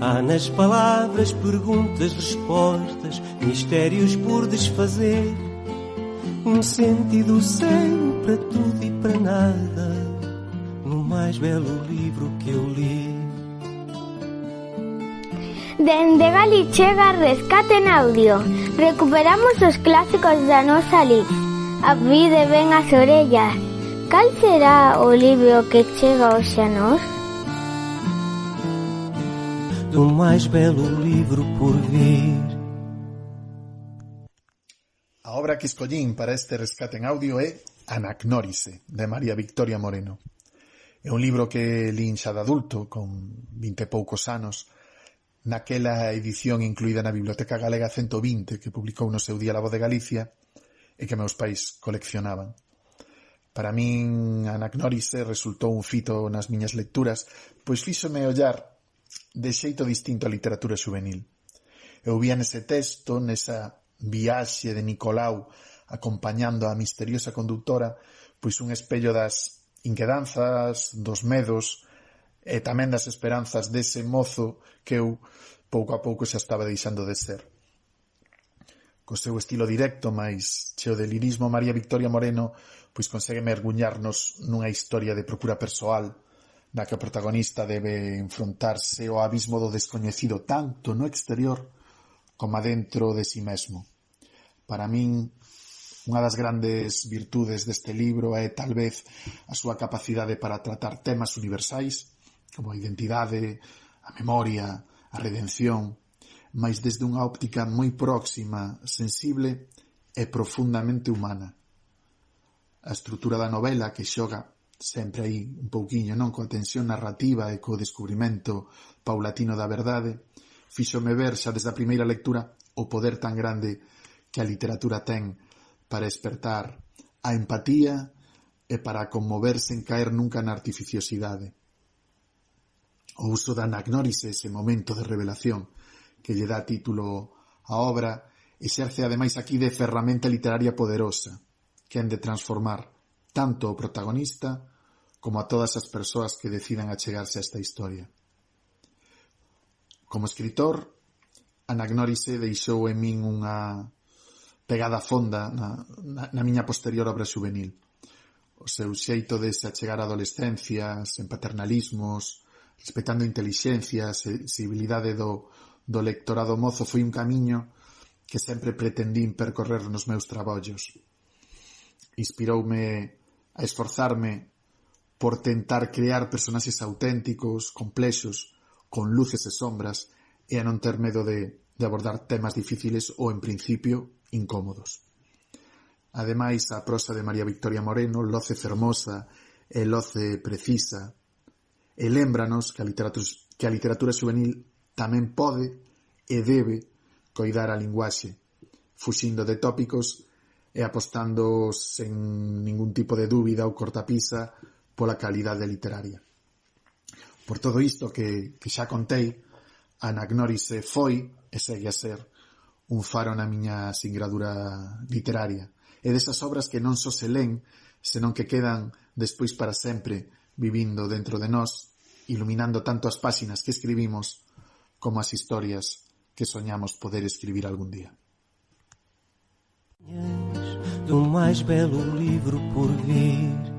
Há nas palavras perguntas, respostas, mistérios por desfazer. Sentido sem para tudo e para nada, no mais belo livro que eu li. Dende Galichega Rescate en Audio. Recuperamos os clásicos da nosa lix. Avide ben as orellas. Cal será o libro que chega hoxe a nós? Do máis belo livro por vir. A obra que escollín para este rescate en audio é Anagnórise, de María Victoria Moreno. É un libro que lín xa de adulto, con 20 e poucos anos, naquela edición incluída na Biblioteca Galega 120 que publicou no seu día La Voz de Galicia e que meus pais coleccionaban. Para min, Anagnórise resultou un fito nas miñas lecturas, pois fíxome ollar de xeito distinto a literatura xuvenil. Eu vía nese texto, nesa viaxe de Nicolau acompañando a misteriosa conductora, pois un espello das inquedanzas, dos medos e tamén das esperanzas dese mozo que eu pouco a pouco xa estaba deixando de ser. Co seu estilo directo, mais cheo de lirismo, María Victoria Moreno pois consegue merguñarnos nunha historia de procura persoal na que o protagonista debe enfrontarse ao abismo do descoñecido tanto no exterior como adentro de si mesmo. Para min, unha das grandes virtudes deste libro é tal vez a súa capacidade para tratar temas universais como a identidade, a memoria, a redención, mas desde unha óptica moi próxima, sensible e profundamente humana. A estrutura da novela, que xoga sempre aí un pouquiño, non, coa tensión narrativa e co descubrimento paulatino da verdade, fíxome ver xa desde a primeira lectura o poder tan grande que a literatura ten para espertar a empatía e para conmoverse en caer nunca na artificiosidade. O uso da anagnórise, ese momento de revelación que lle dá título á obra, exerce ademais aquí de ferramenta literaria poderosa que han de transformar tanto o protagonista como a todas as persoas que decidan achegarse a esta historia. Como escritor, Anagnórise deixou en min unha pegada fonda na miña posterior obra xuvenil. O seu xeito de se achegar a adolescencia, sen paternalismos, respetando a inteligencia, a sensibilidade do lectorado mozo, foi un camiño que sempre pretendín percorrer nos meus traballos. Inspiroume a esforzarme por tentar crear personaxes auténticos, complexos, con luces e sombras, e a non ter medo de abordar temas difíciles ou, en principio, incómodos. Ademais, a prosa de María Victoria Moreno loce fermosa e loce precisa, e lémbranos que a literatura xuvenil tamén pode e debe coidar a linguaxe, fuxindo de tópicos e apostando sen ningún tipo de dúbida ou cortapisa pola calidade literaria. Por todo isto que xa contei, Anagnórise foi e segue a ser un faro na miña singradura literaria. E desas obras que non só se len, senón que quedan despois para sempre vivindo dentro de nós, iluminando tanto as páxinas que escribimos como as historias que soñamos poder escribir algún día. Do mais belo livro por vir.